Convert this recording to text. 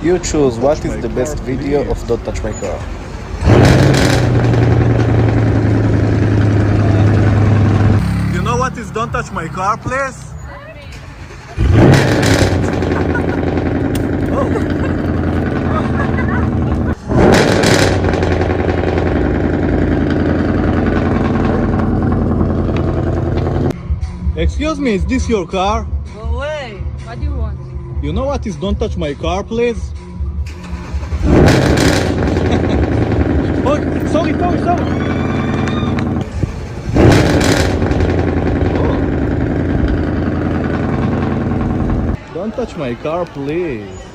You choose what is the best video of Don't Touch My Car. You know what is Don't Touch My Car, please? Excuse me, is this your car? Go away. What do you want? You know what is Don't Touch My Car, please? Oh, sorry. Don't touch my car, please.